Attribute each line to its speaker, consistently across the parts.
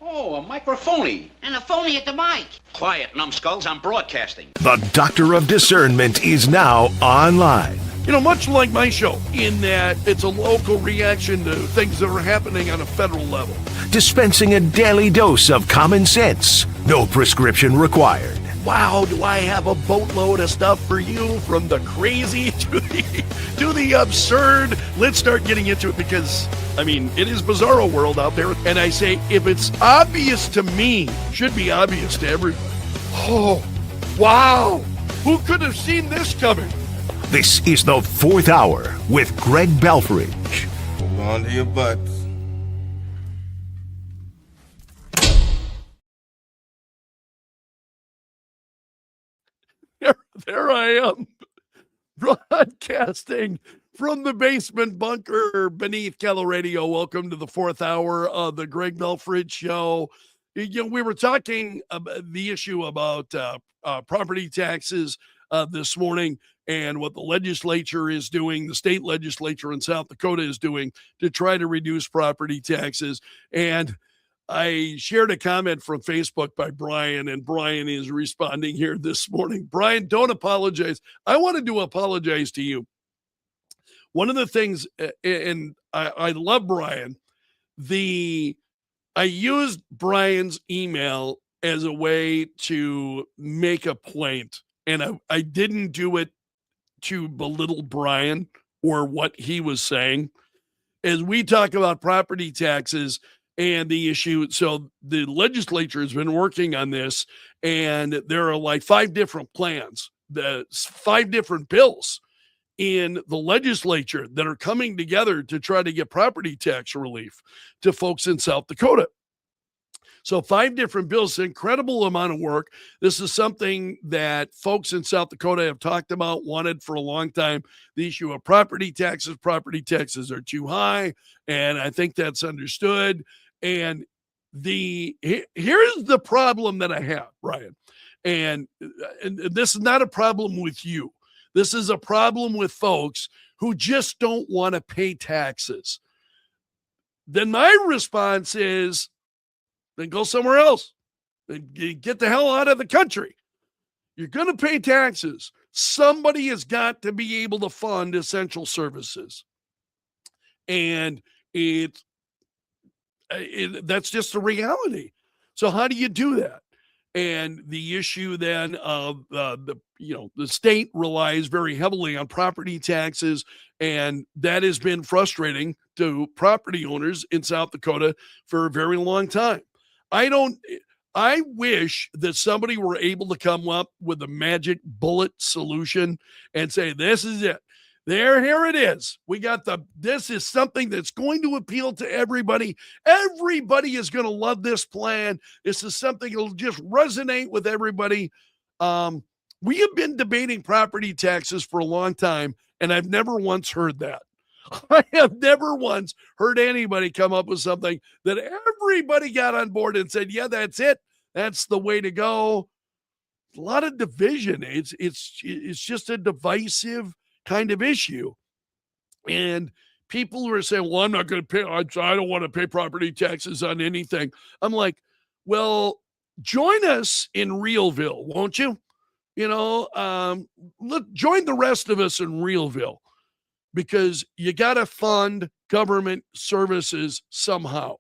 Speaker 1: Oh, a microphony.
Speaker 2: And a phony at the mic.
Speaker 1: Quiet, numbskulls, I'm broadcasting.
Speaker 3: The Doctor of Discernment is now online.
Speaker 4: You know, much like my show, in that it's a local reaction to things that are happening on a federal level.
Speaker 3: Dispensing a daily dose of common sense. No prescription required.
Speaker 4: Wow, do I have a boatload of stuff for you, from the crazy to the absurd. Let's start getting into it because, I mean, it is bizarro world out there. And I say, if it's obvious to me, should be obvious to everybody. Oh, wow. Who could have seen this coming?
Speaker 3: This is the Fourth Hour with Greg Belfrage.
Speaker 5: Hold on to your butts.
Speaker 4: There I am, broadcasting from the basement bunker beneath KELO Radio. Welcome to the Fourth Hour of the Greg Belfrage Show. You know, we were talking about the issue about property taxes this morning and what the legislature is doing, the state legislature in South Dakota is doing to try to reduce property taxes. And I shared a comment from Facebook by Brian, and Brian is responding here this morning. Brian, don't apologize. I wanted to apologize to you. One of the things, and I love Brian, I used Brian's email as a way to make a point, and I didn't do it to belittle Brian or what he was saying. As we talk about property taxes and the issue, so the legislature has been working on this, and there are like 5 different plans, the 5 different bills in the legislature that are coming together to try to get property tax relief to folks in South Dakota. So 5 different bills, incredible amount of work. This is something that folks in South Dakota have talked about, wanted for a long time. The issue of property taxes are too high, and I think that's understood. And here's the problem that I have, Brian. And this is not a problem with you. This is a problem with folks who just don't want to pay taxes. Then my response is, then go somewhere else. Then get the hell out of the country. You're going to pay taxes. Somebody has got to be able to fund essential services. And that's just the reality. So how do you do that? And the issue then of the state relies very heavily on property taxes, and that has been frustrating to property owners in South Dakota for a very long time. I wish that somebody were able to come up with a magic bullet solution and say, this is it. Here it is. This is something that's going to appeal to everybody. Everybody is going to love this plan. This is something that'll just resonate with everybody. We have been debating property taxes for a long time, and I've never once heard that. I have never once heard anybody come up with something that everybody got on board and said, yeah, that's it. That's the way to go. A lot of division. It's just a divisive kind of issue. And people who are saying, well, I'm not going to pay, I don't want to pay property taxes on anything. I'm like, well, join us in Realville, won't you? Join the rest of us in Realville, because you got to fund government services somehow.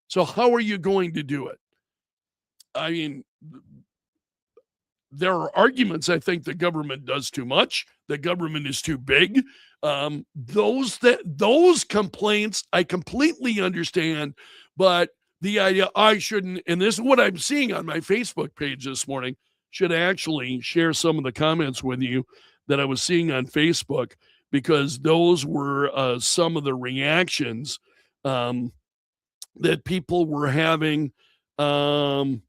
Speaker 4: So how are you going to do it? I mean, there are arguments. I think the government does too much. The government is too big. Those complaints I completely understand, but the idea I shouldn't, and this is what I'm seeing on my Facebook page this morning, should actually share some of the comments with you that I was seeing on Facebook, because those were some of the reactions that people were having. I'm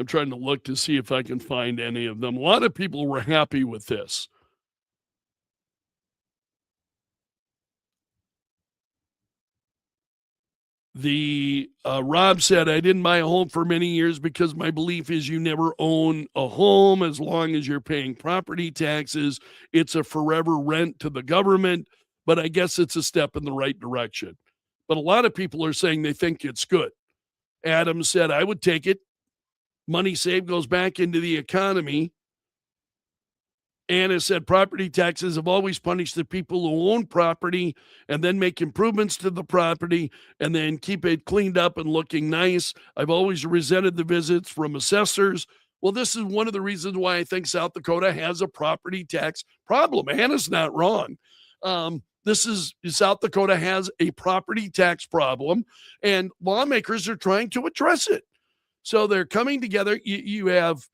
Speaker 4: trying to look to see if I can find any of them. A lot of people were happy with this. Rob said, I didn't buy a home for many years because my belief is you never own a home as long as you're paying property taxes. It's a forever rent to the government, but I guess it's a step in the right direction. but a lot of people are saying they think it's good. Adam said, I would take it. Money saved goes back into the economy. Anna said property taxes have always punished the people who own property and then make improvements to the property and then keep it cleaned up and looking nice. I've always resented the visits from assessors. Well, this is one of the reasons why I think South Dakota has a property tax problem. Anna's not wrong. South Dakota has a property tax problem, and lawmakers are trying to address it. So they're coming together. You have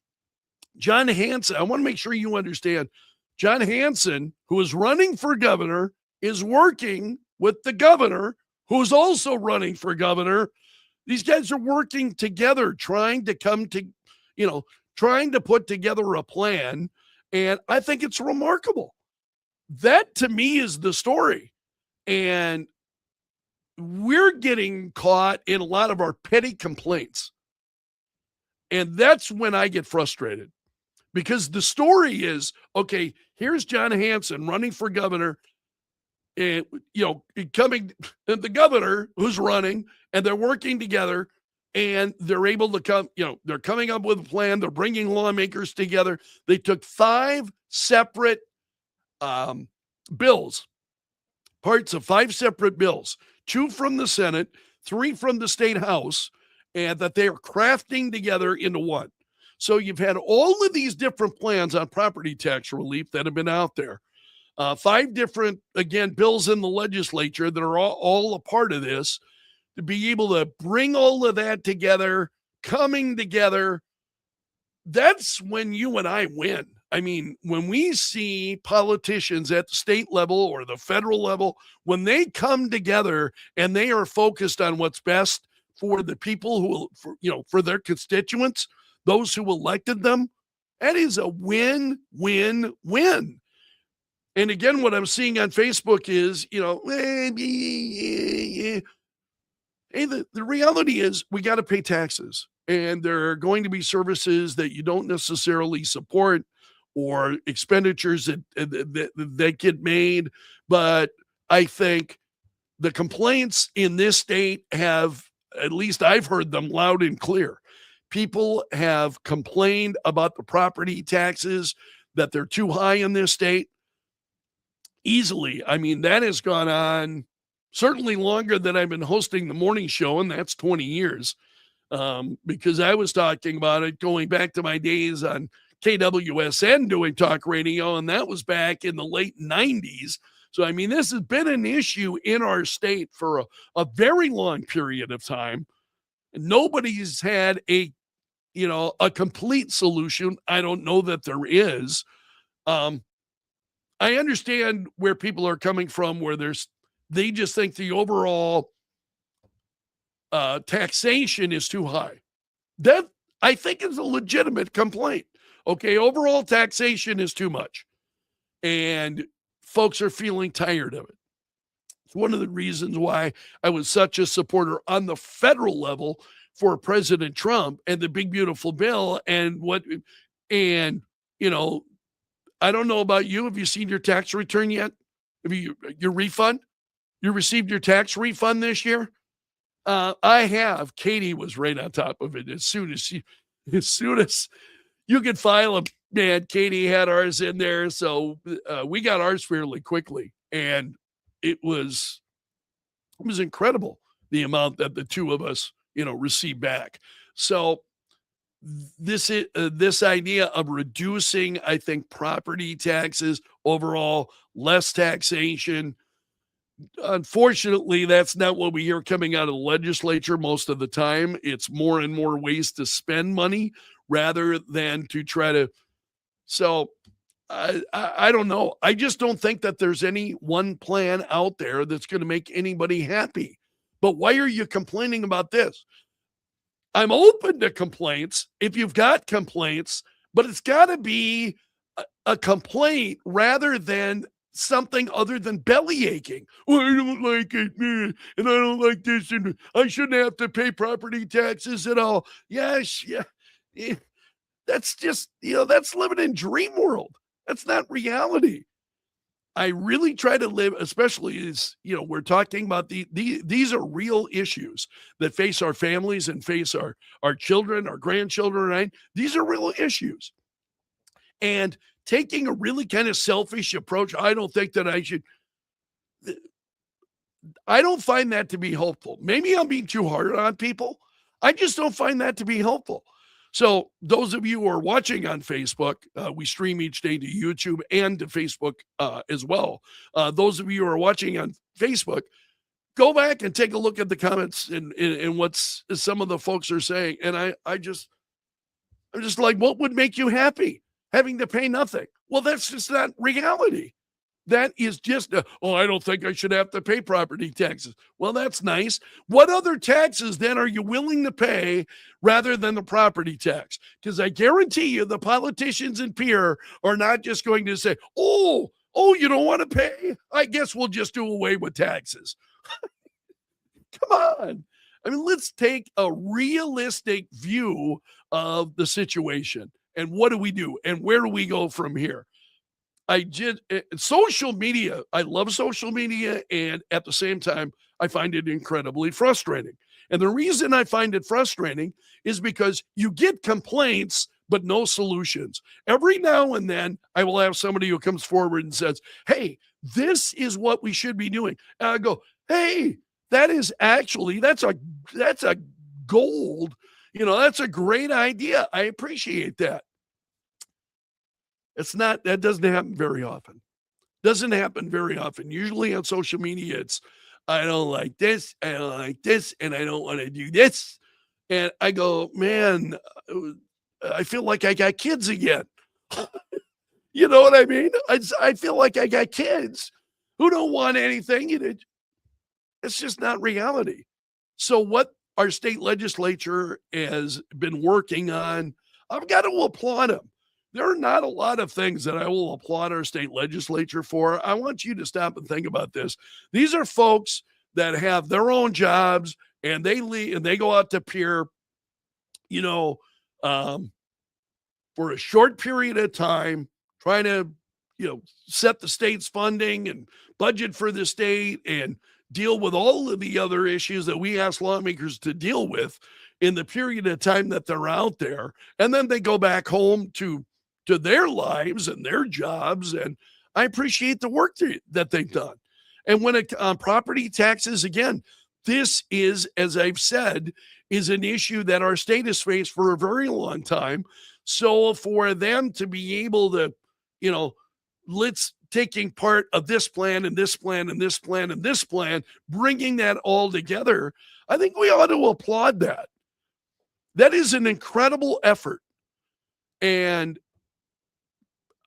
Speaker 4: John Hanson. I want to make sure you understand. John Hanson, who is running for governor, is working with the governor, who is also running for governor. These guys are working together, trying to put together a plan. And I think it's remarkable. That to me is the story. And we're getting caught in a lot of our petty complaints. And that's when I get frustrated, because the story is, okay, here's John Hanson running for governor, and the governor who's running, and they're working together, and they're able to come, they're coming up with a plan. They're bringing lawmakers together. They took 5 separate bills, parts of 5 separate bills, 2 from the Senate, 3 from the state house, and that they are crafting together into one. So you've had all of these different plans on property tax relief that have been out there. 5 different, again, bills in the legislature that are all a part of this, to be able to bring all of that together, coming together. That's when you and I win. I mean, when we see politicians at the state level or the federal level, when they come together and they are focused on what's best for the people for their constituents, those who elected them, that is a win, win, win. And again, what I'm seeing on Facebook is, hey, the reality is we got to pay taxes, and there are going to be services that you don't necessarily support or expenditures that get made. But I think the complaints in this state have, at least I've heard them loud and clear. People have complained about the property taxes, that they're too high in this state. Easily. I mean, that has gone on certainly longer than I've been hosting the morning show, and that's 20 years. Because I was talking about it going back to my days on KWSN doing talk radio, and that was back in the late 90s. So, I mean, this has been an issue in our state for a very long period of time. Nobody's had a complete solution. I don't know that there is. I understand where people are coming from, where they just think the overall taxation is too high. That, I think, is a legitimate complaint. Okay, overall taxation is too much, and folks are feeling tired of it. It's one of the reasons why I was such a supporter on the federal level for President Trump and the big, beautiful bill. I don't know about you. Have you seen your tax return yet? Have your refund? You received your tax refund this year? I have. Katie was right on top of it as soon as you could file them. Man, Katie had ours in there, so we got ours fairly quickly, and it was incredible the amount that the two of us received back. So this idea of reducing, I think, property taxes overall, less taxation. Unfortunately, that's not what we hear coming out of the legislature most of the time. It's more and more ways to spend money rather than to try to. So I don't know. I just don't think that there's any one plan out there that's going to make anybody happy. But why are you complaining about this? I'm open to complaints if you've got complaints, but it's got to be a complaint rather than something other than belly aching. Well, I don't like it, man, and I don't like this, and I shouldn't have to pay property taxes at all. Yes, yeah. That's just, that's living in dream world. That's not reality. I really try to live, especially as, we're talking about these are real issues that face our families and face our children, our grandchildren, right? These are real issues. And taking a really kind of selfish approach, I don't think that I don't find that to be helpful. Maybe I'm being too hard on people. I just don't find that to be helpful. So those of you who are watching on Facebook, we stream each day to YouTube and to Facebook as well. Those of you who are watching on Facebook, go back and take a look at the comments and what's some of the folks are saying. And I'm just like, what would make you happy? Having to pay nothing. Well, that's just not reality. That is just, I don't think I should have to pay property taxes. Well, that's nice. What other taxes then are you willing to pay rather than the property tax? Because I guarantee you the politicians in Pierre are not just going to say, oh, you don't want to pay? I guess we'll just do away with taxes. Come on. I mean, let's take a realistic view of the situation. And what do we do? And where do we go from here? Social media, I love social media, and at the same time, I find it incredibly frustrating. And the reason I find it frustrating is because you get complaints, but no solutions. Every now and then, I will have somebody who comes forward and says, hey, this is what we should be doing. And I go, hey, that's a gold, that's a great idea. I appreciate that. That doesn't happen very often. Doesn't happen very often. Usually on social media, it's, I don't like this, I don't like this, and I don't want to do this. And I go, man, I feel like I got kids again. You know what I mean? I feel like I got kids who don't want anything. It's just not reality. So what our state legislature has been working on, I've got to applaud them. There are not a lot of things that I will applaud our state legislature for. I want you to stop and think about this. These are folks that have their own jobs, and they leave and they go out to Pierre, for a short period of time, trying to, set the state's funding and budget for the state and deal with all of the other issues that we ask lawmakers to deal with in the period of time that they're out there. And then they go back home to their lives and their jobs. And I appreciate the work that they've done. And when it on property taxes, again, this is, as I've said, is an issue that our state has faced for a very long time. So for them to be able to, let's taking part of this plan and this plan and this plan and this plan, bringing that all together, I think we ought to applaud that. That is an incredible effort. And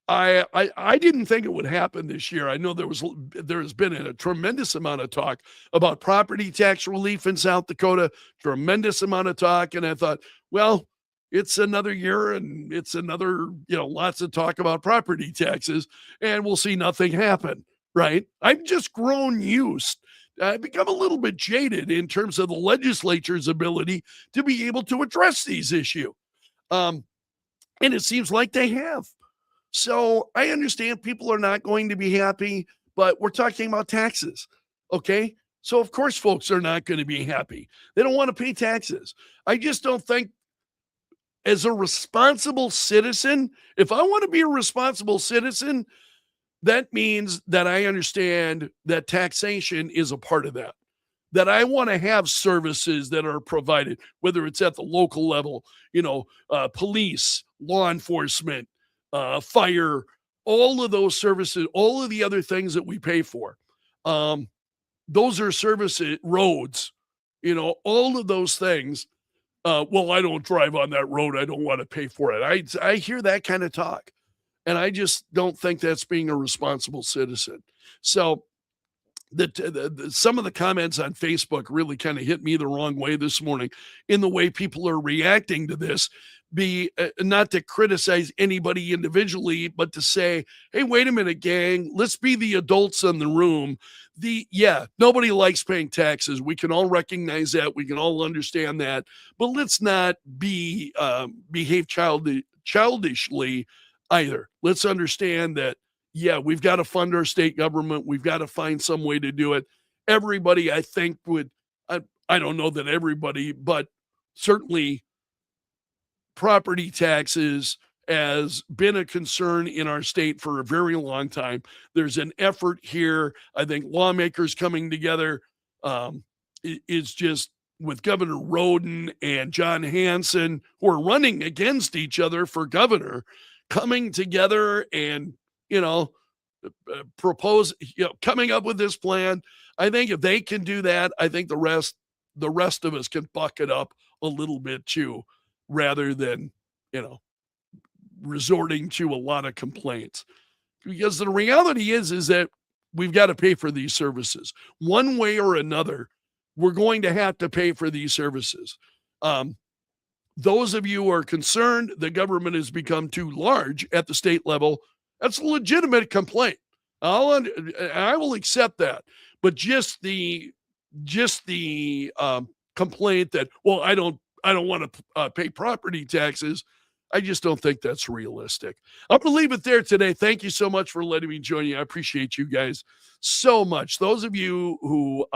Speaker 4: I didn't think it would happen this year. I know there has been a tremendous amount of talk about property tax relief in South Dakota, tremendous amount of talk. And I thought, well, it's another year and it's another, lots of talk about property taxes, and we'll see nothing happen, right? I've just grown used. I've become a little bit jaded in terms of the legislature's ability to be able to address these issues. And it seems like they have. So I understand people are not going to be happy, but we're talking about taxes, okay? So of course folks are not going to be happy. They don't want to pay taxes. I just don't think, as a responsible citizen, if I want to be a responsible citizen, that means that I understand that taxation is a part of that. That I want to have services that are provided, whether it's at the local level, police, law enforcement, fire, all of those services, all of the other things that we pay for. Those are services, roads, all of those things. Well, I don't drive on that road. I don't want to pay for it. I hear that kind of talk, and I just don't think that's being a responsible citizen. So some of the comments on Facebook really kind of hit me the wrong way this morning in the way people are reacting to this. Not to criticize anybody individually, but to say, hey, wait a minute, gang, let's be the adults in the room. Nobody likes paying taxes. We can all recognize that. We can all understand that, but let's not behave childishly either. Let's understand that, yeah, we've got to fund our state government. We've got to find some way to do it. Everybody, I think, I don't know that everybody, but certainly property taxes has been a concern in our state for a very long time. There's an effort here. I think lawmakers coming together is just with Governor Roden and John Hanson, who are running against each other for governor, coming together and, propose, coming up with this plan. I think if they can do that, I think the rest of us can buck it up a little bit too, rather than, resorting to a lot of complaints. Because the reality is that we've got to pay for these services. One way or another, we're going to have to pay for these services. Those of you who are concerned the government has become too large at the state level, that's a legitimate complaint. I will accept that. But just the complaint that, well, I don't want to pay property taxes, I just don't think that's realistic. I'm going to leave it there today. Thank you so much for letting me join you. I appreciate you guys so much. Those of you who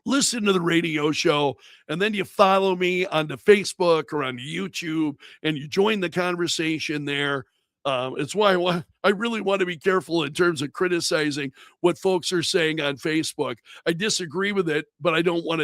Speaker 4: listen to the radio show and then you follow me on the Facebook or on YouTube and you join the conversation there. It's why I really want to be careful in terms of criticizing what folks are saying on Facebook. I disagree with it, but I don't want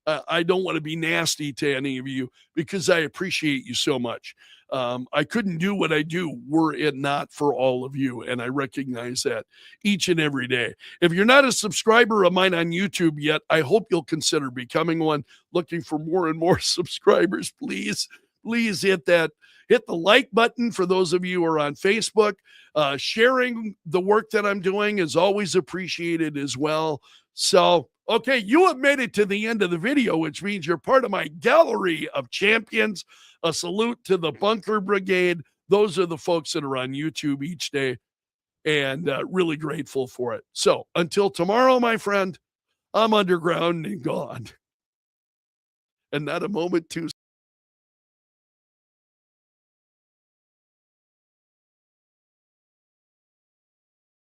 Speaker 4: to be nasty to any of you because I appreciate you so much. I couldn't do what I do were it not for all of you, and I recognize that each and every day. If you're not a subscriber of mine on YouTube yet, I hope you'll consider becoming one. Looking for more and more subscribers, please hit the like button. For those of you who are on Facebook, sharing the work that I'm doing is always appreciated as well. So, okay, you have made it to the end of the video, which means you're part of my gallery of champions. A salute to the Bunker Brigade. Those are the folks that are on YouTube each day, and really grateful for it. So until tomorrow, my friend, I'm underground and gone. And not a moment too